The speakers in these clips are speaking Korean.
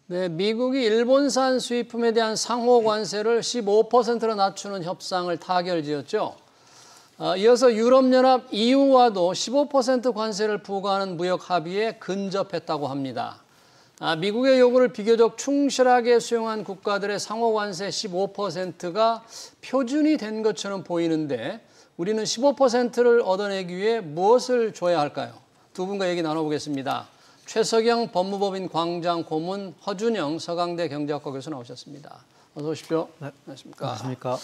네, 미국이 일본산 수입품에 대한 상호 관세를 15%로 낮추는 협상을 타결지었죠. 이어서 유럽연합 EU와도 15% 관세를 부과하는 무역 합의에 근접했다고 합니다. 미국의 요구를 비교적 충실하게 수용한 국가들의 상호 관세 15%가 표준이 된 것처럼 보이는데 우리는 15%를 얻어내기 위해 무엇을 줘야 할까요? 두 분과 얘기 나눠보겠습니다. 최석영 법무법인 광장 고문, 허준영 서강대 경제학과 교수 나오셨습니다. 어서 오십시오. 네. 안녕하십니까. 안녕하십니까.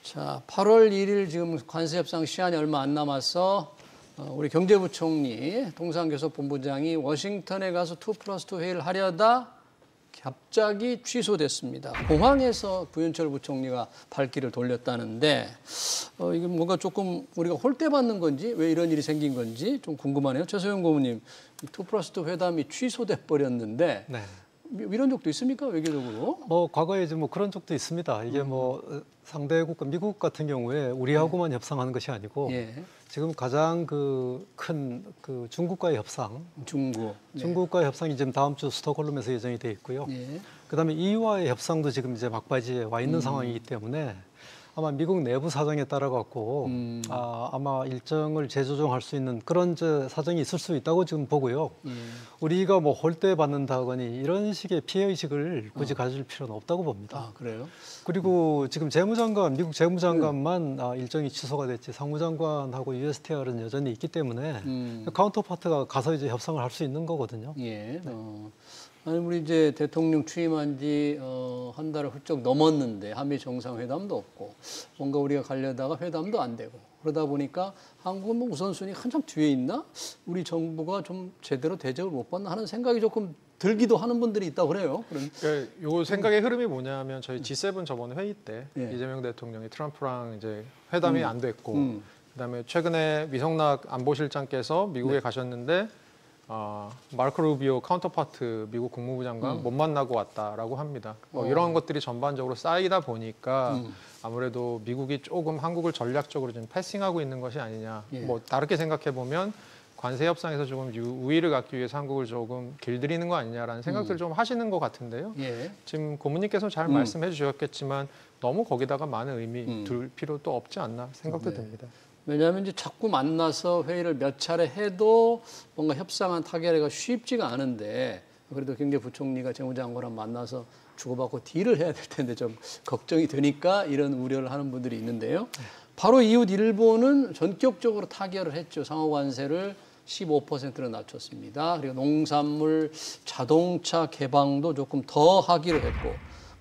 자, 8월 1일 지금 관세 협상 시한이 얼마 안 남아서 우리 경제부총리 통상교섭본부장이 워싱턴에 가서 2+2 회의를 하려다 갑자기 취소됐습니다. 공항에서 부윤철 부총리가 발길을 돌렸다는데 이게 뭔가 조금 우리가 홀대받는 건지 왜 이런 일이 생긴 건지 좀 궁금하네요. 최소영 고문님, 2+2 회담이 취소돼 버렸는데 네. 이런 적도 있습니까? 외교적으로? 과거에 이제 그런 적도 있습니다. 이게 상대 국가, 미국 같은 경우에 우리하고만 협상하는 것이 아니고 지금 가장 큰 중국과의 협상, 중국과의 협상이 지금 다음 주 스톡홀름에서 예정이 돼 있고요. 그다음에 EU와의 협상도 지금 이제 막바지에 와 있는 상황이기 때문에 아마 미국 내부 사정에 따라 갖고 아마 일정을 재조정할 수 있는 그런 사정이 있을 수 있다고 지금 보고요. 우리가 홀대 받는다거니 이런 식의 피해 의식을 굳이 가질 필요는 없다고 봅니다. 아, 그래요? 그리고 지금 미국 재무장관만 일정이 취소가 됐지 상무장관하고 USTR은 여전히 있기 때문에 카운터파트가 가서 이제 협상을 할 수 있는 거거든요. 예. 아니, 우리 이제 대통령 취임한 지 한 달을 훌쩍 넘었는데 한미 정상회담도 없고 뭔가 우리가 가려다가 회담도 안 되고 그러다 보니까 한국은 우선순위 한참 뒤에 있나? 우리 정부가 좀 제대로 대접을 못 받나 하는 생각이 조금 들기도 하는 분들이 있다고 그래요. 그러니까 요 생각의 흐름이 뭐냐면 저희 G7 저번 회의 때 이재명 대통령이 트럼프랑 이제 회담이 안 됐고 그다음에 최근에 미성락 안보실장께서 미국에 가셨는데 마르코 루비오 카운터파트 미국 국무부 장관 못 만나고 왔다라고 합니다. 이런 것들이 전반적으로 쌓이다 보니까 아무래도 미국이 조금 한국을 전략적으로 좀 패싱하고 있는 것이 아니냐. 다르게 생각해 보면 관세 협상에서 조금 우위를 갖기 위해서 한국을 조금 길들이는 거 아니냐라는 생각들을 좀 하시는 것 같은데요. 지금 고문님께서 잘 말씀해 주셨겠지만 너무 거기다가 많은 의미 둘 필요도 없지 않나 생각도 듭니다. 왜냐하면 이제 자꾸 만나서 회의를 몇 차례 해도 뭔가 협상한 타결회가 쉽지가 않은데 그래도 경제부총리가 재무장관랑 만나서 주고받고 딜을 해야 될 텐데 좀 걱정이 되니까 이런 우려를 하는 분들이 있는데요. 바로 이웃 일본은 전격적으로 타결을 했죠. 상호관세를 15%로 낮췄습니다. 그리고 농산물, 자동차 개방도 조금 더 하기로 했고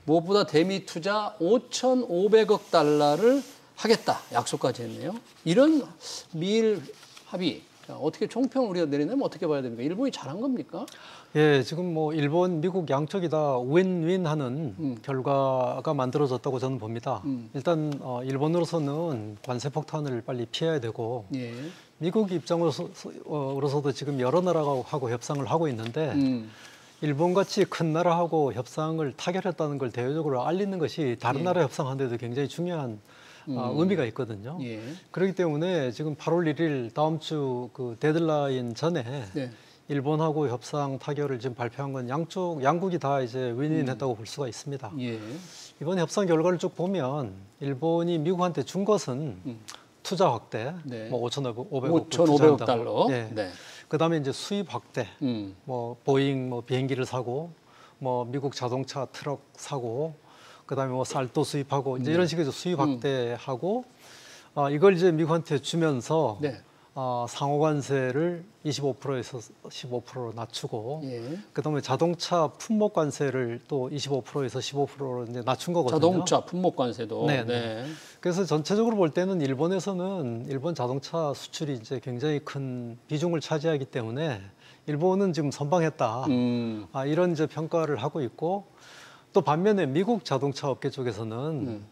무엇보다 대미 투자 5,500억 달러를 하겠다 약속까지 했네요. 이런 미일 합의 어떻게 총평을 우리가 내리냐면 어떻게 봐야 됩니까? 일본이 잘한 겁니까? 예, 지금 일본, 미국 양쪽이 다 윈윈하는 결과가 만들어졌다고 저는 봅니다. 일단 일본으로서는 관세 폭탄을 빨리 피해야 되고 미국 입장으로서도 지금 여러 나라하고 협상을 하고 있는데 일본같이 큰 나라하고 협상을 타결했다는 걸 대외적으로 알리는 것이 다른 나라 협상하는데도 굉장히 중요한 의미가 있거든요. 그렇기 때문에 지금 8월 1일 다음 주 그 데드라인 전에 일본하고 협상 타결을 지금 발표한 건 양국이 다 이제 윈윈했다고 볼 수가 있습니다. 이번 협상 결과를 쭉 보면 일본이 미국한테 준 것은 투자 확대, 5,500억 달러. 그다음에 이제 수입 확대, 보잉 비행기를 사고, 미국 자동차 트럭 사고. 그다음에 쌀도 수입하고 이제 이런 식으로 수입 확대하고 이걸 이제 미국한테 주면서 상호 관세를 25%에서 15%로 낮추고 그다음에 자동차 품목 관세를 또 25%에서 15%로 이제 낮춘 거거든요. 자동차 품목 관세도. 그래서 전체적으로 볼 때는 일본에서는 일본 자동차 수출이 이제 굉장히 큰 비중을 차지하기 때문에 일본은 지금 선방했다. 이런 이제 평가를 하고 있고. 또 반면에 미국 자동차 업계 쪽에서는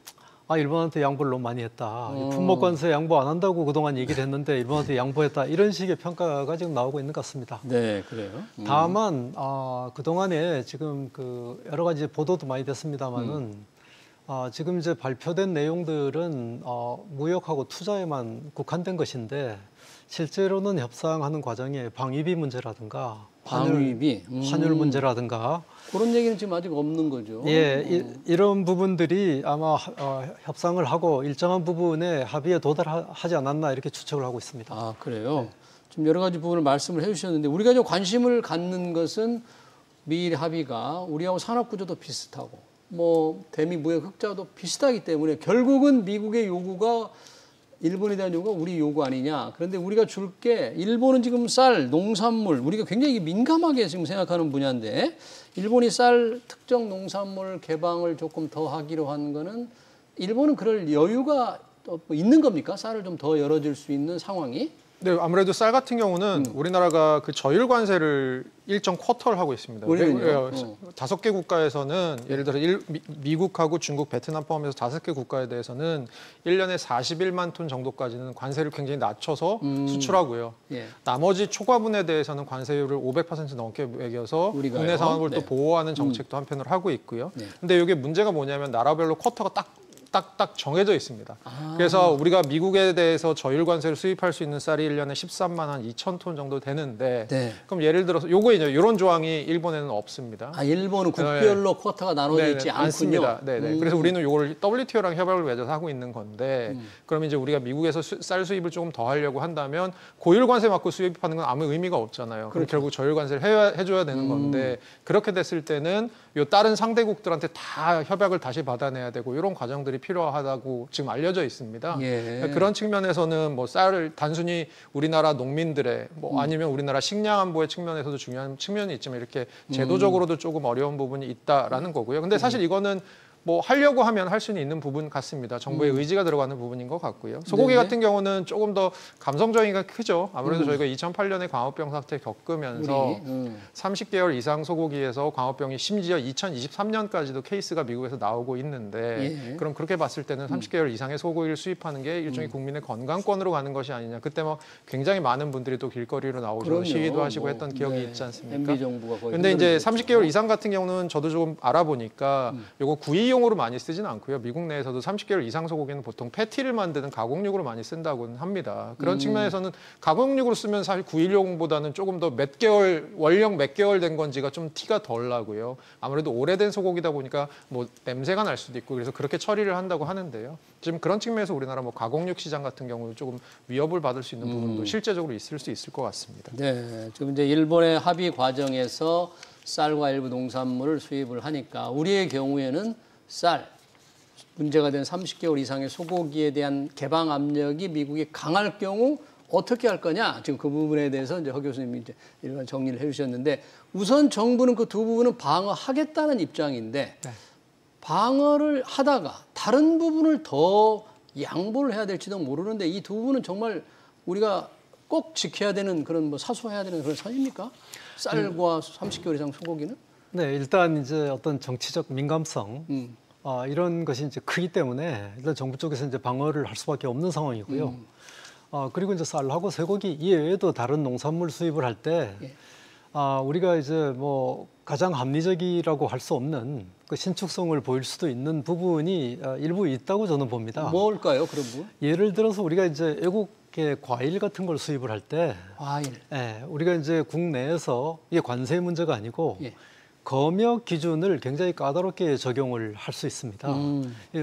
일본한테 양보를 너무 많이 했다. 품목 관세 양보 안 한다고 그동안 얘기를 했는데 일본한테 양보했다. 이런 식의 평가가 지금 나오고 있는 것 같습니다. 네, 그래요. 다만 그동안에 지금 여러 가지 보도도 많이 됐습니다만은 지금 이제 발표된 내용들은 무역하고 투자에만 국한된 것인데 실제로는 협상하는 과정에 방위비 문제라든가 방위비, 환율 문제라든가 그런 얘기는 지금 아직 없는 거죠. 예, 이런 부분들이 아마 협상을 하고 일정한 부분에 합의에 도달하지 않았나 이렇게 추측을 하고 있습니다. 아, 그래요? 좀 여러 가지 부분을 말씀을 해주셨는데 우리가 좀 관심을 갖는 것은 미일 합의가 우리하고 산업 구조도 비슷하고 뭐 대미 무역 흑자도 비슷하기 때문에 결국은 미국의 요구가 일본에 대한 요구가 우리 요구 아니냐. 그런데 우리가 줄 게 일본은 지금 쌀, 농산물 우리가 굉장히 민감하게 지금 생각하는 분야인데 일본이 쌀 특정 농산물 개방을 조금 더 하기로 한 거는 일본은 그럴 여유가 또 있는 겁니까? 쌀을 좀 더 열어줄 수 있는 상황이? 네, 아무래도 쌀 같은 경우는 우리나라가 그 저율 관세를 일정 쿼터를 하고 있습니다. 우리는요? 5개 국가에서는 예를 들어 미국하고 중국, 베트남 포함해서 5개 국가에 대해서는 1년에 41만 톤 정도까지는 관세를 굉장히 낮춰서 수출하고요. 예. 나머지 초과분에 대해서는 관세율을 500% 넘게 매겨서 우리가요? 국내 산업을 네. 또 보호하는 정책도 한편으로 하고 있고요. 네. 근데 이게 문제가 뭐냐면 나라별로 쿼터가 딱 정해져 있습니다. 그래서 우리가 미국에 대해서 저율 관세를 수입할 수 있는 쌀이 1년에 13만 2천 톤 정도 되는데 네. 그럼 예를 들어서 요거 이제 이런 조항이 일본에는 없습니다. 아, 일본은 국별로 쿼터가 나눠져 있지 않군요. 않습니다. 네네. 그래서 우리는 요걸 WTO랑 협약을 맺어서 하고 있는 건데 그럼 이제 우리가 미국에서 쌀 수입을 조금 더 하려고 한다면 고율 관세 맞고 수입하는 건 아무 의미가 없잖아요. 그럼 결국 저율 관세를 해줘야 되는 건데 그렇게 됐을 때는 요 다른 상대국들한테 다 협약을 다시 받아내야 되고 이런 과정들이 필요하다고 지금 알려져 있습니다. 예. 그런 측면에서는 뭐 쌀을 단순히 우리나라 농민들의 뭐 아니면 우리나라 식량 안보의 측면에서도 중요한 측면이 있지만 이렇게 제도적으로도 조금 어려운 부분이 있다라는 거고요. 근데 사실 이거는 뭐 하려고 하면 할 수는 있는 부분 같습니다. 정부의 의지가 들어가는 부분인 것 같고요. 소고기 네네. 같은 경우는 조금 더 감성적인 게 크죠. 아무래도 저희가 2008년에 광우병 사태 겪으면서 30개월 이상 소고기에서 광우병이 심지어 2023년까지도 케이스가 미국에서 나오고 있는데 예. 그럼 그렇게 봤을 때는 30개월 이상의 소고기를 수입하는 게 일종의 국민의 건강권으로 가는 것이 아니냐. 그때 막 굉장히 많은 분들이 또 길거리로 나오셔서 그럼요. 시위도 하시고 했던 기억이 네. 있지 않습니까? MB 정부가 거의 근데 이제 흔들었죠. 30개월 이상 같은 경우는 저도 조금 알아보니까 요거 구이용으로 많이 쓰지는 않고요. 미국 내에서도 30개월 이상 소고기는 보통 패티를 만드는 가공육으로 많이 쓴다고는 합니다. 그런 측면에서는 가공육으로 쓰면 사실 구이용보다는 조금 더 몇 개월, 원령 몇 개월 된 건지가 좀 티가 덜 나고요. 아무래도 오래된 소고기다 보니까 뭐 냄새가 날 수도 있고 그래서 그렇게 처리를 한다고 하는데요. 지금 그런 측면에서 우리나라 뭐 가공육 시장 같은 경우는 조금 위협을 받을 수 있는 부분도 실제적으로 있을 수 있을 것 같습니다. 네, 지금 이제 일본의 합의 과정에서 쌀과 일부 농산물을 수입을 하니까 우리의 경우에는 쌀, 문제가 된 30개월 이상의 소고기에 대한 개방 압력이 미국이 강할 경우 어떻게 할 거냐? 지금 그 부분에 대해서 이제 허 교수님이 이제 일반 정리를 해주셨는데 우선 정부는 그 두 부분은 방어하겠다는 입장인데 방어를 하다가 다른 부분을 더 양보를 해야 될지도 모르는데 이 두 부분은 정말 우리가 꼭 지켜야 되는 그런 뭐 사수해야 되는 그런 선입니까? 쌀과 30개월 이상 소고기는? 네, 일단 이제 어떤 정치적 민감성 이런 것이 이제 크기 때문에 일단 정부 쪽에서 이제 방어를 할 수밖에 없는 상황이고요. 그리고 이제 쌀하고 쇠고기 이외에도 다른 농산물 수입을 할 때 우리가 이제 뭐 가장 합리적이라고 할 수 없는 그 신축성을 보일 수도 있는 부분이 일부 있다고 저는 봅니다. 뭘까요, 그런 부분? 예를 들어서 우리가 이제 외국의 과일 같은 걸 수입을 할 때, 과일. 우리가 이제 국내에서 이게 관세 문제가 아니고. 검역 기준을 굉장히 까다롭게 적용을 할 수 있습니다.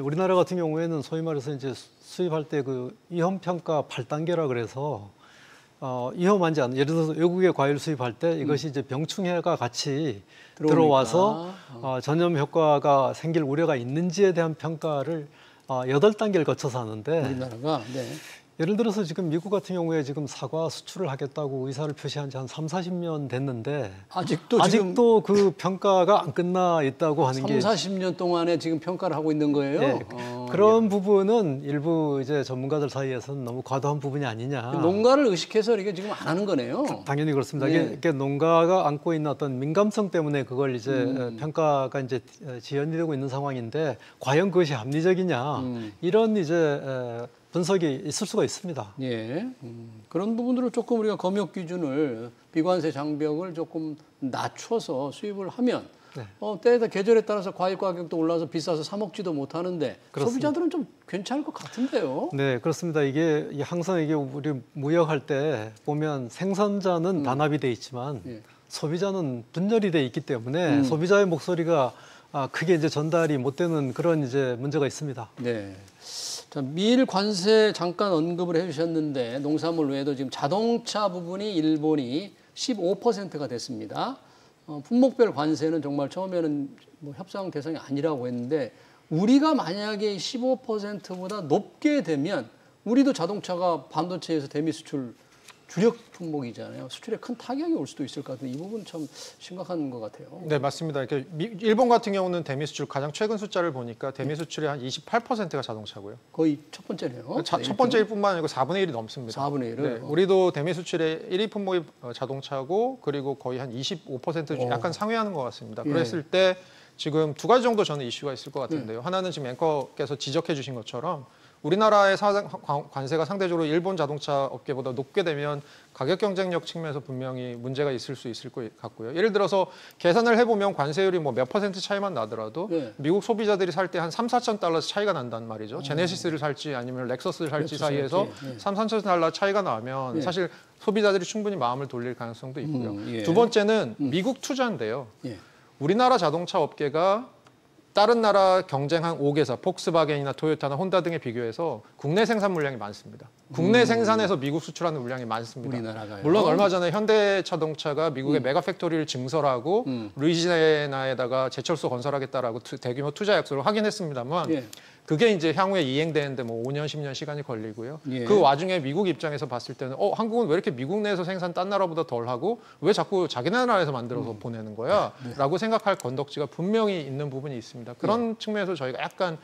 우리나라 같은 경우에는 소위 말해서 이제 수입할 때 그 위험 평가 8단계라 그래서 위험한지 않은 예를 들어서 외국의 과일 수입할 때 이것이 이제 병충해가 같이 들어와서 전염 효과가 생길 우려가 있는지에 대한 평가를 8단계를 거쳐서 하는데 우리나라가 예를 들어서 지금 미국 같은 경우에 지금 사과 수출을 하겠다고 의사를 표시한 지 한 30-40년 됐는데 아직도 그 평가가 안 끝나 있다고 하는 게 30-40년 동안에 지금 평가를 하고 있는 거예요? 네, 그런 부분은 일부 이제 전문가들 사이에서는 너무 과도한 부분이 아니냐. 농가를 의식해서 이게 지금 안 하는 거네요. 당연히 그렇습니다. 이게 농가가 안고 있는 어떤 민감성 때문에 그걸 이제 평가가 이제 지연이 되고 있는 상황인데 과연 그것이 합리적이냐 이런 이제 분석이 있을 수가 있습니다. 예, 그런 부분들을 조금 우리가 검역 기준을 비관세 장벽을 조금 낮춰서 수입을 하면 때에다 계절에 따라서 과일 가격도 올라서 비싸서 사 먹지도 못하는데 소비자들은 좀 괜찮을 것 같은데요. 네, 그렇습니다. 이게 항상 이게 우리 무역할 때 보면 생산자는 단합이 돼 있지만 소비자는 분열이 돼 있기 때문에 소비자의 목소리가 크게 이제 전달이 못 되는 그런 이제 문제가 있습니다. 네. 자, 미일 관세 잠깐 언급을 해주셨는데 농산물 외에도 지금 자동차 부분이 일본이 15%가 됐습니다. 품목별 관세는 정말 처음에는 뭐 협상 대상이 아니라고 했는데 우리가 만약에 15%보다 높게 되면 우리도 자동차가 반도체에서 대미 수출 주력 품목이잖아요. 수출에 큰 타격이 올 수도 있을 것 같은데 이 부분 참 심각한 것 같아요. 네, 맞습니다. 일본 같은 경우는 대미 수출 가장 최근 숫자를 보니까 대미 수출의 한 28%가 자동차고요. 거의 첫 번째네요. 첫 번째일 뿐만 아니고 4분의 1이 넘습니다. 4분의 1을? 네, 우리도 대미 수출의 1위 품목이 자동차고 그리고 거의 한 25% 약간 상회하는 것 같습니다. 그랬을 때 지금 두 가지 정도 저는 이슈가 있을 것 같은데요. 하나는 지금 앵커께서 지적해 주신 것처럼 우리나라의 관세가 상대적으로 일본 자동차 업계보다 높게 되면 가격 경쟁력 측면에서 분명히 문제가 있을 수 있을 것 같고요. 예를 들어서 계산을 해보면 관세율이 뭐 몇 퍼센트 차이만 나더라도 미국 소비자들이 살 때 한 3, 4천 달러 차이가 난단 말이죠. 제네시스를 살지 아니면 렉서스를 살지 사이에서 3, 4천 달러 차이가 나면 사실 소비자들이 충분히 마음을 돌릴 가능성도 있고요. 두 번째는 미국 투자인데요. 우리나라 자동차 업계가 다른 나라 경쟁한 5개사, 폭스바겐이나 토요타나 혼다 등에 비교해서 국내 생산 물량이 많습니다. 국내 생산에서 미국 수출하는 물량이 많습니다. 우리나라가요? 물론 얼마 전에 현대자동차가 미국의 메가팩토리를 증설하고 루이지애나에다가 제철소 건설하겠다라고 대규모 투자 약속을 하긴 했습니다만 그게 이제 향후에 이행되는데 뭐 5년, 10년 시간이 걸리고요. 그 와중에 미국 입장에서 봤을 때는 한국은 왜 이렇게 미국 내에서 생산 딴 나라보다 덜 하고 왜 자꾸 자기네 나라에서 만들어서 보내는 거야? 라고 생각할 건덕지가 분명히 있는 부분이 있습니다. 그런 측면에서 저희가 약간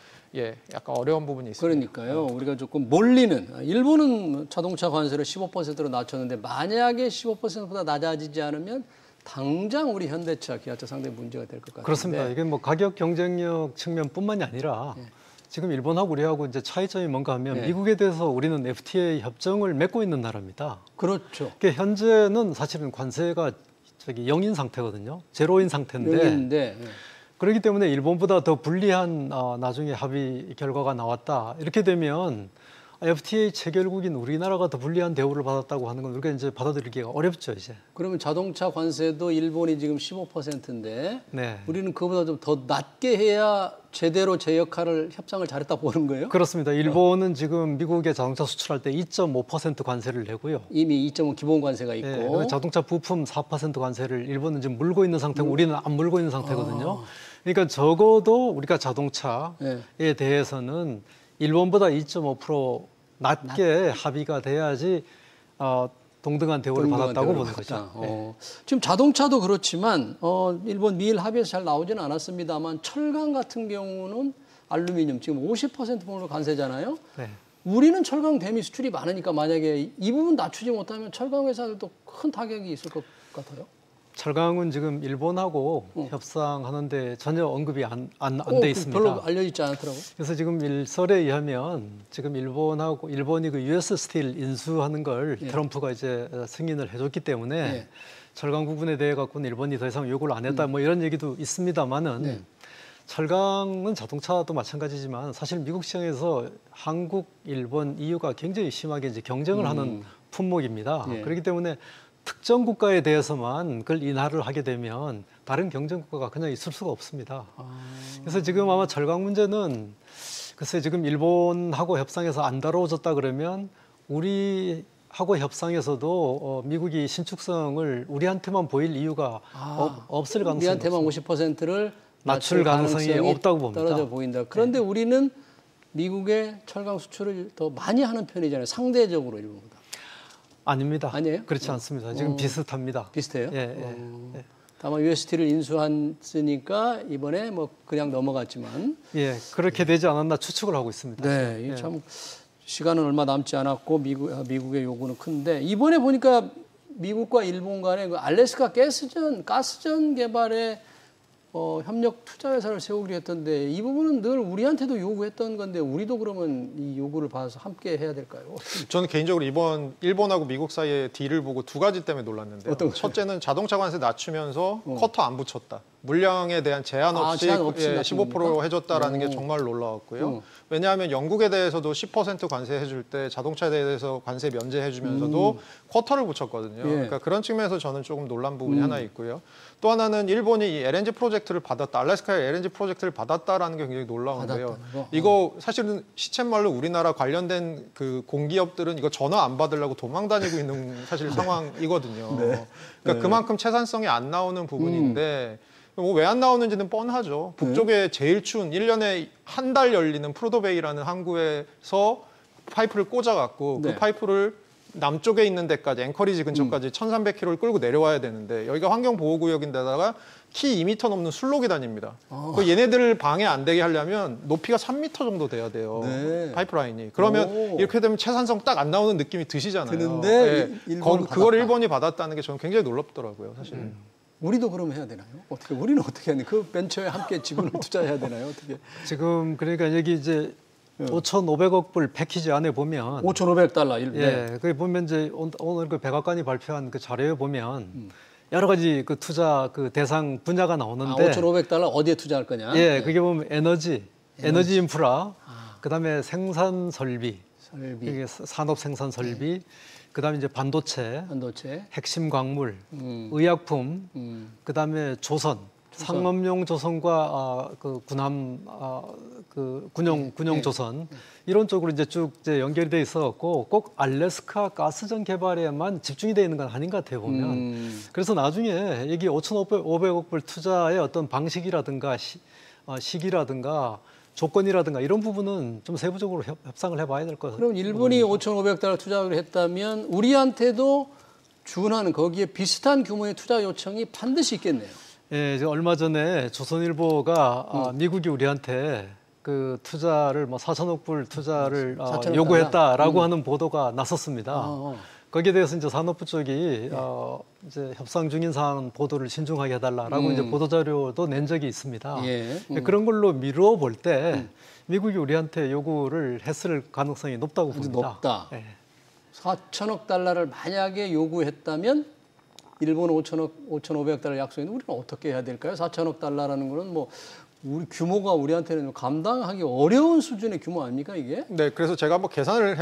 어려운 부분이 있습니다. 그러니까요. 우리가 조금 몰리는 일본은 자동차 관세를 15%로 낮췄는데 만약에 15%보다 낮아지지 않으면 당장 우리 현대차, 기아차 상당히 문제가 될 것 같아요. 그렇습니다. 이게 뭐 가격 경쟁력 측면뿐만이 아니라 지금 일본하고 우리하고 이제 차이점이 뭔가 하면 미국에 대해서 우리는 FTA 협정을 맺고 있는 나라입니다. 그렇죠. 그러니까 현재는 사실은 관세가 0인 상태거든요. 제로인 상태인데 그렇기 때문에 일본보다 더 불리한 나중에 합의 결과가 나왔다. 이렇게 되면 FTA 체결국인 우리나라가 더 불리한 대우를 받았다고 하는 건 우리가 이제 받아들이기가 어렵죠, 이제. 그러면 자동차 관세도 일본이 지금 15%인데 우리는 그보다 좀 더 낮게 해야 제대로 제 역할을 협상을 잘했다 보는 거예요? 그렇습니다. 일본은 지금 미국에 자동차 수출할 때 2.5% 관세를 내고요. 이미 2.5 기본 관세가 있고. 자동차 부품 4% 관세를 일본은 지금 물고 있는 상태고 우리는 안 물고 있는 상태거든요. 그러니까 적어도 우리가 자동차에 대해서는 일본보다 2.5% 낮게 합의가 돼야지 동등한 대우를 받았다고 보는 거죠. 지금 자동차도 그렇지만 일본 미일 합의에서 잘 나오지는 않았습니다만 철강 같은 경우는 알루미늄 지금 50% 품으로 관세잖아요. 우리는 철강 대미 수출이 많으니까 만약에 이 부분 낮추지 못하면 철강 회사들도 큰 타격이 있을 것 같아요. 철강은 지금 일본하고 협상하는데 전혀 언급이 안 돼 있습니다. 별로 알려지지 않더라고요. 그래서 지금 일설에 의하면 지금 일본이 그 US 스틸 인수하는 걸 트럼프가 이제 승인을 해줬기 때문에 철강 부분에 대해 갖고는 일본이 더 이상 요구를 안 했다 뭐 이런 얘기도 있습니다만은 철강은 자동차도 마찬가지지만 사실 미국 시장에서 한국, 일본, EU가 굉장히 심하게 이제 경쟁을 하는 품목입니다. 그렇기 때문에 특정 국가에 대해서만 그걸 인하를 하게 되면 다른 경쟁 국가가 그냥 있을 수가 없습니다. 그래서 지금 아마 철강 문제는 글쎄 지금 일본하고 협상에서 안 다뤄졌다 그러면 우리하고 협상에서도 미국이 신축성을 우리한테만 보일 이유가 없을 가능성이 우리한테만 50%를 낮출 가능성이 없다고 봅니다. 떨어져 보인다. 그런데 우리는 미국의 철강 수출을 더 많이 하는 편이잖아요. 상대적으로 일본보다. 아닙니다. 아니에요? 그렇지 않습니다. 지금 비슷합니다. 비슷해요? 다만 UST를 인수했으니까 이번에 뭐 그냥 넘어갔지만. 그렇게 되지 않았나 추측을 하고 있습니다. 네, 참 시간은 얼마 남지 않았고 미국의 요구는 큰데 이번에 보니까 미국과 일본 간에 그 알래스카 가스전 개발에 협력 투자 회사를 세우기로 했던데 이 부분은 늘 우리한테도 요구했던 건데 우리도 그러면 이 요구를 받아서 함께 해야 될까요? 저는 개인적으로 이번 일본하고 미국 사이의 딜을 보고 두 가지 때문에 놀랐는데요. 어떤 첫째는 자동차 관세 낮추면서 커터 안 붙였다. 물량에 대한 제한 없이 제한 없이 15% 해줬다라는 게 정말 놀라웠고요. 왜냐하면 영국에 대해서도 10% 관세해줄 때 자동차에 대해서 관세 면제해주면서도 쿼터를 붙였거든요. 그러니까 그런 측면에서 저는 조금 놀란 부분이 하나 있고요. 또 하나는 일본이 이 LNG 프로젝트를 받았다, 알래스카의 LNG 프로젝트를 받았다라는 게 굉장히 놀라운데요. 이거 사실은 시쳇말로 우리나라 관련된 그 공기업들은 이거 전화 안 받으려고 도망 다니고 있는 사실 상황이거든요. 그러니까 그만큼 채산성이 안 나오는 부분인데 뭐 왜 안 나오는지는 뻔하죠. 북쪽에 제일 추운 1년에 한 달 열리는 프로도베이라는 항구에서 파이프를 꽂아갖고 그 파이프를 남쪽에 있는 데까지 앵커리지 근처까지 1,300km를 끌고 내려와야 되는데 여기가 환경보호구역인데다가 키 2m 넘는 술록이 다닙니다. 그 얘네들을 방해 안 되게 하려면 높이가 3m 정도 돼야 돼요. 파이프라인이. 그러면 이렇게 되면 채산성 딱 안 나오는 느낌이 드시잖아요. 드는데 그걸 일본이 받았다는 게 저는 굉장히 놀랍더라고요, 사실. 우리도 그럼 해야 되나요? 어떻게 우리는 어떻게 해야 되나요? 그 벤처에 함께 지분을 투자해야 되나요? 어떻게? 지금 그러니까 여기 이제 5,500억 불 패키지 안에 보면 $5,500 예, 거기 보면 이제 오늘 그 백악관이 발표한 그 자료에 보면 여러 가지 그 투자 그 대상 분야가 나오는데 $5,500 어디에 투자할 거냐? 예, 그게 보면 에너지 인프라, 그다음에 생산 설비, 이게 산업 생산 설비, 그다음에 이제 반도체, 핵심 광물, 의약품, 그다음에 조선. 상업용 조선과 그 군함 그 군용 조선 이런 쪽으로 이제 쭉 이제 연결이 돼 있어갖고 꼭 알래스카 가스전 개발에만 집중이 돼 있는 건 아닌 것 같아요 보면. 그래서 나중에 여기 5,500억 불 투자의 어떤 방식이라든가 시기라든가 조건이라든가 이런 부분은 좀 세부적으로 협상을 해봐야 될 것 같아요. 그럼 일본이 $5,500 투자를 했다면 우리한테도 준하는 거기에 비슷한 규모의 투자 요청이 반드시 있겠네요. 예, 얼마 전에 조선일보가 미국이 우리한테 그 투자를 뭐 4천억 불 투자를 요구했다라고 하는 보도가 났었습니다. 거기에 대해서 이제 산업부 쪽이 이제 협상 중인 사안 보도를 신중하게 해달라라고 이제 보도 자료도 낸 적이 있습니다. 그런 걸로 미루어 볼 때 미국이 우리한테 요구를 했을 가능성이 높다고 봅니다. 높다. $4천억 만약에 요구했다면 일본은 $5,500 약속했는데 우리는 어떻게 해야 될까요? $4천억라는 거는 뭐 우리 규모가 우리한테는 감당하기 어려운 수준의 규모 아닙니까 이게? 네, 그래서 제가 한번 계산을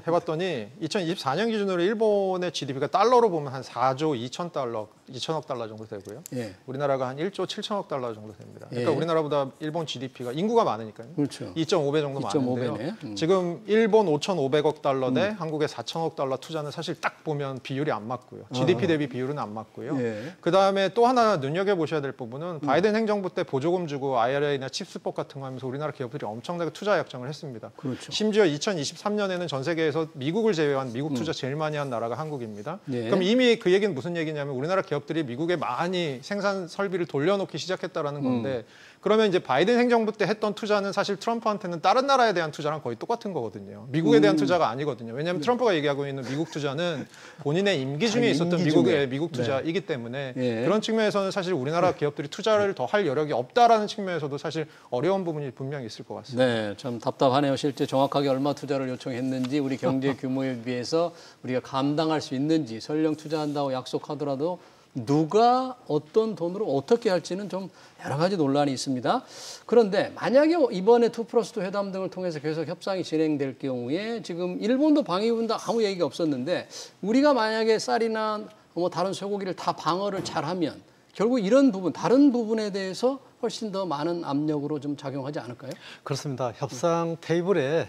해봤더니 2024년 기준으로 일본의 GDP가 달러로 보면 한 4조 2천억 달러 정도 되고요. 우리나라가 한 1조 7천억 달러 정도 됩니다. 그러니까 우리나라보다 일본 GDP가 인구가 많으니까요. 그렇죠. 2.5배 정도 2.5배네. 많은데요. 지금 일본 5,500억 달러 대 한국의 4천억 달러 투자는 사실 딱 보면 비율이 안 맞고요. GDP 대비 비율은 안 맞고요. 그다음에 또 하나 눈여겨보셔야 될 부분은 바이든 행정부 때 보조금 주고 IRA나 칩스법 같은 거 하면서 우리나라 기업들이 엄청나게 투자 약정을 했습니다. 그렇죠. 심지어 2023년에는 전 세계에서 미국을 제외한 미국 투자 제일 많이 한 나라가 한국입니다. 그럼 이미 그 얘기는 무슨 얘기냐면 우리나라 기업들이 미국에 많이 생산 설비를 돌려놓기 시작했다라는 건데 그러면 이제 바이든 행정부 때 했던 투자는 사실 트럼프한테는 다른 나라에 대한 투자랑 거의 똑같은 거거든요. 미국에 대한 투자가 아니거든요. 왜냐하면 트럼프가 얘기하고 있는 미국 투자는 본인의 임기 중에 있었던 미국 투자이기 때문에 그런 측면에서는 사실 우리나라 기업들이 투자를 더 할 여력이 없다라는 측면에서도 사실 어려운 부분이 분명히 있을 것 같습니다. 네, 참 답답하네요. 실제 정확하게 얼마 투자를 요청했는지 우리 경제 규모에 비해서 우리가 감당할 수 있는지 설령 투자한다고 약속하더라도 누가 어떤 돈으로 어떻게 할지는 좀 여러 가지 논란이 있습니다. 그런데 만약에 이번에 2+2 회담 등을 통해서 계속 협상이 진행될 경우에 지금 일본도 방위군도 아무 얘기가 없었는데 우리가 만약에 쌀이나 뭐 다른 쇠고기를 다 방어를 잘하면 결국 이런 부분, 다른 부분에 대해서 훨씬 더 많은 압력으로 좀 작용하지 않을까요? 그렇습니다. 협상 테이블에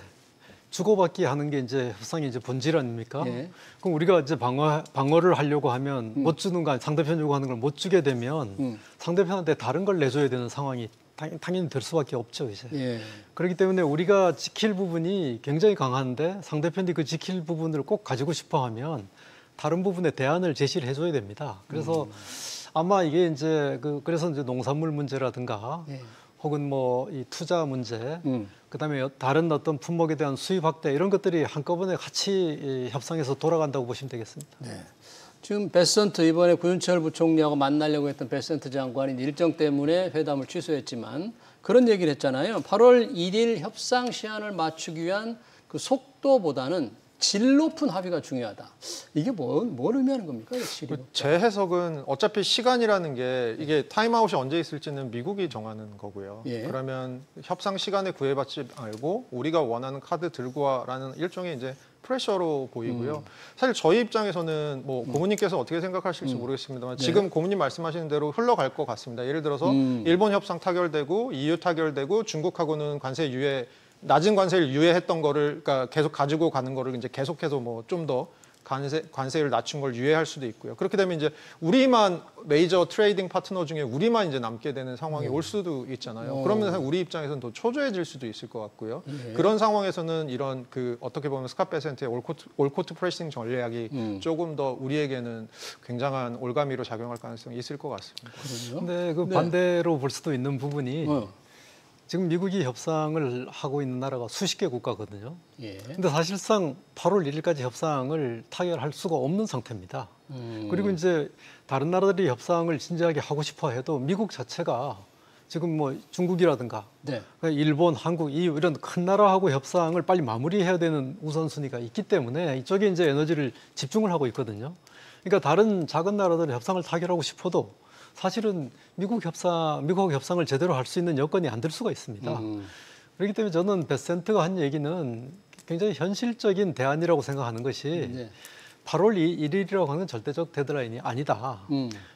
주고받기 하는 게 이제 협상의 이제 본질 아닙니까? 그럼 우리가 이제 방어를 하려고 하면 못 주는 거, 상대편 요구하는 걸 못 주게 되면 상대편한테 다른 걸 내줘야 되는 상황이 당연히 될 수밖에 없죠, 이제. 그렇기 때문에 우리가 지킬 부분이 굉장히 강한데 상대편이 그 지킬 부분을 꼭 가지고 싶어 하면 다른 부분에 대안을 제시를 해줘야 됩니다. 그래서 아마 이게 이제 그래서 이제 농산물 문제라든가 혹은 뭐 이 투자 문제, 그다음에 다른 어떤 품목에 대한 수입 확대 이런 것들이 한꺼번에 같이 협상에서 돌아간다고 보시면 되겠습니다. 네. 지금 베센트 이번에 구윤철 부총리하고 만나려고 했던 베센트 장관이 일정 때문에 회담을 취소했지만 그런 얘기를 했잖아요. 8월 1일 협상 시한을 맞추기 위한 그 속도보다는 질 높은 합의가 중요하다. 이게 뭘 의미하는 겁니까? 제 해석은 어차피 시간이라는 게 이게 타임아웃이 언제 있을지는 미국이 정하는 거고요. 예. 그러면 협상 시간에 구애받지 말고 우리가 원하는 카드 들고 와라는 일종의 이제 프레셔로 보이고요. 사실 저희 입장에서는 뭐 고모님께서 어떻게 생각하실지 모르겠습니다만 지금 고모님 말씀하시는 대로 흘러갈 것 같습니다. 예를 들어서 일본 협상 타결되고 EU 타결되고 중국하고는 관세 유예 낮은 관세를 유예했던 거를 그러니까 계속 가지고 가는 거를 이제 계속해서 뭐 좀 더 관세를 낮춘 걸 유예할 수도 있고요. 그렇게 되면 이제 우리만 메이저 트레이딩 파트너 중에 우리만 이제 남게 되는 상황이 올 수도 있잖아요. 그러면 우리 입장에서는 더 초조해질 수도 있을 것 같고요. 그런 상황에서는 이런 그 어떻게 보면 스캇 베센트의 올코트 프레싱 전략이 조금 더 우리에게는 굉장한 올가미로 작용할 가능성이 있을 것 같습니다. 그런데 그 반대로 볼 수도 있는 부분이 지금 미국이 협상을 하고 있는 나라가 수십 개 국가거든요. 그런데 사실상 8월 1일까지 협상을 타결할 수가 없는 상태입니다. 그리고 이제 다른 나라들이 협상을 진지하게 하고 싶어 해도 미국 자체가 지금 뭐 중국이라든가 일본, 한국 이런 큰 나라하고 협상을 빨리 마무리해야 되는 우선순위가 있기 때문에 이쪽에 이제 에너지를 집중을 하고 있거든요. 그러니까 다른 작은 나라들은 협상을 타결하고 싶어도 사실은 미국하고 협상을 제대로 할 수 있는 여건이 안 될 수가 있습니다. 그렇기 때문에 저는 베센트가 한 얘기는 굉장히 현실적인 대안이라고 생각하는 것이 8월 1일이라고 하는 절대적 데드라인이 아니다.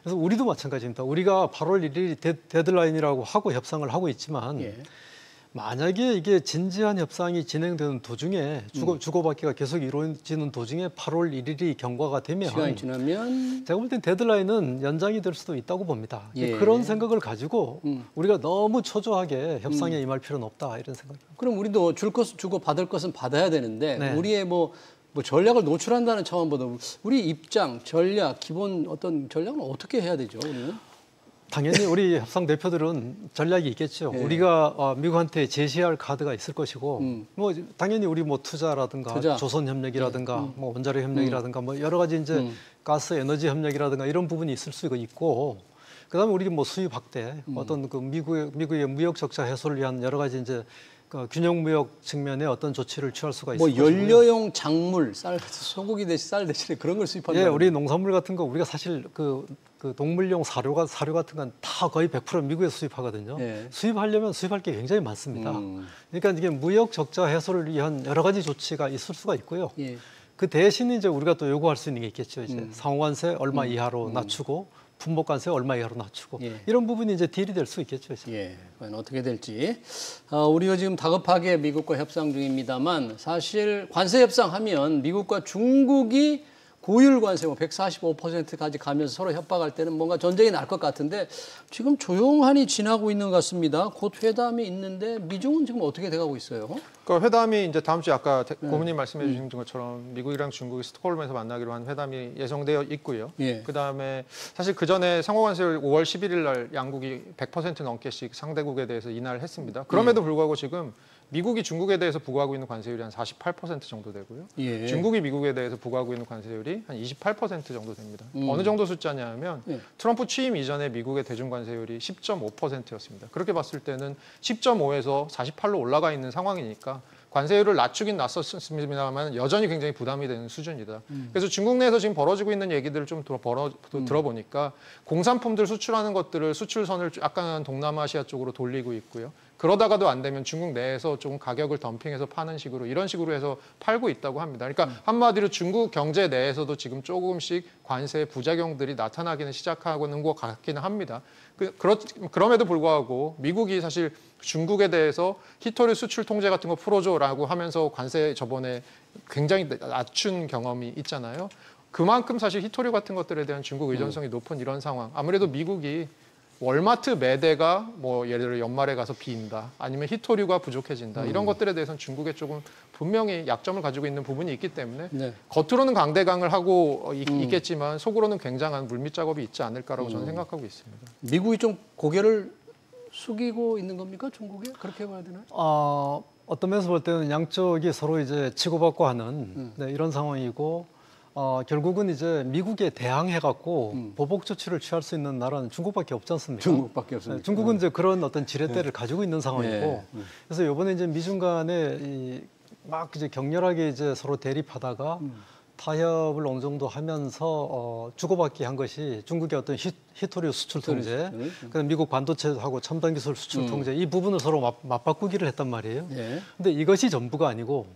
그래서 우리도 마찬가지입니다. 우리가 8월 1일이 데드라인이라고 하고 협상을 하고 있지만 만약에 이게 진지한 협상이 진행되는 도중에 주고받기가 계속 이루어지는 도중에 8월 1일이 경과가 되면 시간이 지나면 제가 볼 땐 데드라인은 연장이 될 수도 있다고 봅니다. 그런 생각을 가지고 우리가 너무 초조하게 협상에 임할 필요는 없다 이런 생각입니다. 그럼 우리도 줄 것은 주고 받을 것은 받아야 되는데 우리의 뭐 전략을 노출한다는 차원보다 우리 입장, 전략, 기본 어떤 전략은 어떻게 해야 되죠? 우리는? 당연히 우리 협상 대표들은 전략이 있겠죠. 우리가 미국한테 제시할 카드가 있을 것이고, 뭐 당연히 우리 뭐 투자라든가 조선협력이라든가 뭐 원자력 협력이라든가 뭐 여러 가지 이제 가스 에너지 협력이라든가 이런 부분이 있을 수 있고, 그다음에 우리 뭐 수입 확대, 어떤 그 미국의 무역 적자 해소를 위한 여러 가지 이제 그 균형 무역 측면에 어떤 조치를 취할 수가 있을 것이고요. 연료용 작물, 소고기 대신 쌀 대신에 그런 걸 수입한다. 우리 농산물 같은 거 우리가 사실 그 동물용 사료 같은 건 다 거의 100% 미국에서 수입하거든요. 수입하려면 수입할 게 굉장히 많습니다. 그러니까 이게 무역 적자 해소를 위한 여러 가지 조치가 있을 수가 있고요. 그 대신 이제 우리가 또 요구할 수 있는 게 있겠죠. 이제 상호관세 얼마 이하로 낮추고 품목관세 얼마 이하로 낮추고 이런 부분이 이제 딜이 될 수 있겠죠. 과연 어떻게 될지. 우리가 지금 다급하게 미국과 협상 중입니다만 사실 관세 협상하면 미국과 중국이 고율 관세 145%까지 가면서 서로 협박할 때는 뭔가 전쟁이 날 것 같은데 지금 조용하니 지나고 있는 것 같습니다. 곧 회담이 있는데 미중은 지금 어떻게 돼가고 있어요? 그러니까 회담이 이제 다음 주에 아까 고모님 말씀해 주신 것처럼 미국이랑 중국이 스톡홀름에서 만나기로 한 회담이 예정되어 있고요. 그다음에 사실 그 전에 상호관세를 5월 11일 날 양국이 100% 넘게씩 상대국에 대해서 인하를 했습니다. 그럼에도 불구하고 지금 미국이 중국에 대해서 부과하고 있는 관세율이 한 48% 정도 되고요. 중국이 미국에 대해서 부과하고 있는 관세율이 한 28% 정도 됩니다. 어느 정도 숫자냐 하면 트럼프 취임 이전에 미국의 대중 관세율이 10.5%였습니다. 그렇게 봤을 때는 10.5에서 48로 올라가 있는 상황이니까 관세율을 낮추긴 낮췄습니다만 여전히 굉장히 부담이 되는 수준이다. 그래서 중국 내에서 지금 벌어지고 있는 얘기들을 좀 들어보니까 공산품들 수출하는 것들을 수출선을 약간 동남아시아 쪽으로 돌리고 있고요. 그러다가도 안 되면 중국 내에서 조금 가격을 덤핑해서 파는 식으로 이런 식으로 해서 팔고 있다고 합니다. 그러니까 한마디로 중국 경제 내에서도 지금 조금씩 관세 부작용들이 나타나기는 시작하는 것 같기는 합니다. 그럼에도 불구하고 미국이 사실 중국에 대해서 히토리 수출 통제 같은 거 풀어줘라고 하면서 관세 저번에 굉장히 낮춘 경험이 있잖아요. 그만큼 사실 히토리 같은 것들에 대한 중국 의존성이 높은 이런 상황. 아무래도 미국이 월마트 매대가 뭐 예를 들어 연말에 가서 빈다 아니면 히토류가 부족해진다 이런 것들에 대해서는 중국에 조금 분명히 약점을 가지고 있는 부분이 있기 때문에 겉으로는 강대강을 하고 있겠지만 속으로는 굉장한 물밑 작업이 있지 않을까라고 저는 생각하고 있습니다. 미국이 좀 고개를 숙이고 있는 겁니까? 중국에? 그렇게 봐야 되나요? 어떤 면에서 볼 때는 양쪽이 서로 이제 치고받고 하는 이런 상황이고 결국은 이제 미국에 대항해갖고 보복 조치를 취할 수 있는 나라는 중국밖에 없지 않습니까? 중국밖에 없습니다. 중국은 이제 그런 어떤 지렛대를 가지고 있는 상황이고, 그래서 이번에 이제 미중 간의 막 이제 격렬하게 이제 서로 대립하다가 타협을 어느 정도 하면서 주고받기 한 것이 중국의 어떤 히토류 수출 통제, 그다음 미국 반도체하고 첨단 기술 수출 통제 이 부분을 서로 맞바꾸기를 했단 말이에요. 근데 이것이 전부가 아니고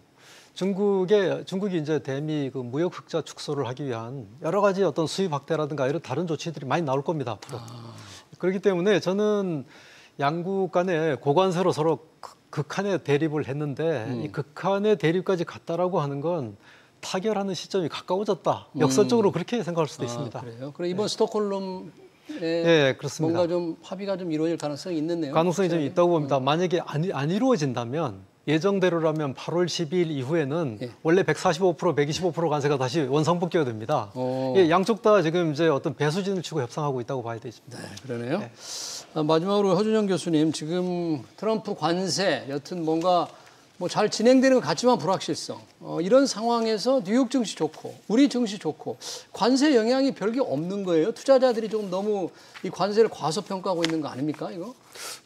중국이 이제 대미 그 무역 흑자 축소를 하기 위한 여러 가지 어떤 수입 확대라든가 이런 다른 조치들이 많이 나올 겁니다, 앞으로. 그렇기 때문에 저는 양국 간에 고관세로 서로 극한의 대립을 했는데 이 극한의 대립까지 갔다라고 하는 건 타결하는 시점이 가까워졌다. 역설적으로 그렇게 생각할 수도 있습니다. 그래요? 그럼 이번 스톡홀름에 네, 그렇습니다. 뭔가 좀 합의가 좀 이루어질 가능성이 있는데요. 가능성이 좀 있다고 봅니다. 만약에 안 이루어진다면 예정대로라면 8월 12일 이후에는 원래 145%, 125% 관세가 다시 원상복귀가 됩니다. 예, 양쪽 다 지금 이제 어떤 배수진을 치고 협상하고 있다고 봐야 되겠습니다. 네, 그러네요. 네. 마지막으로 허준영 교수님, 지금 트럼프 관세 여튼 뭔가 뭐 잘 진행되는 것 같지만 불확실성 이런 상황에서 뉴욕 증시 좋고 우리 증시 좋고 관세 영향이 별게 없는 거예요? 투자자들이 조금 너무 이 관세를 과소평가하고 있는 거 아닙니까 이거?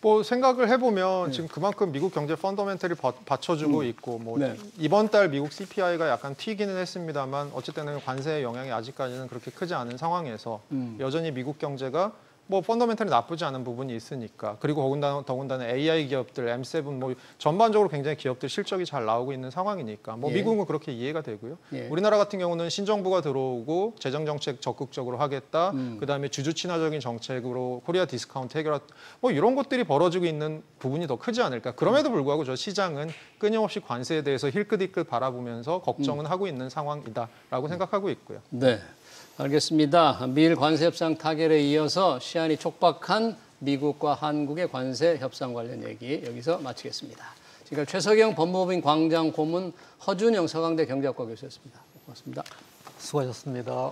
뭐 생각을 해보면 지금 그만큼 미국 경제 펀더멘털이 받쳐주고 있고 뭐 이번 달 미국 CPI가 약간 튀기는 했습니다만 어쨌든 관세의 영향이 아직까지는 그렇게 크지 않은 상황에서 여전히 미국 경제가 뭐 펀더멘털이 나쁘지 않은 부분이 있으니까 그리고 더군다나 AI 기업들, M7 뭐 전반적으로 굉장히 기업들 실적이 잘 나오고 있는 상황이니까 뭐 미국은 그렇게 이해가 되고요. 우리나라 같은 경우는 신정부가 들어오고 재정 정책 적극적으로 하겠다. 그다음에 주주 친화적인 정책으로 코리아 디스카운트 해결 뭐 이런 것들이 벌어지고 있는 부분이 더 크지 않을까. 그럼에도 불구하고 저 시장은 끊임없이 관세에 대해서 힐끗힐끗 바라보면서 걱정은 하고 있는 상황이다라고 생각하고 있고요. 네. 알겠습니다. 미일 관세 협상 타결에 이어서 시한이 촉박한 미국과 한국의 관세 협상 관련 얘기 여기서 마치겠습니다. 지금까지 최석영 법무법인 광장 고문, 허준영 서강대 경제학과 교수였습니다. 고맙습니다. 수고하셨습니다.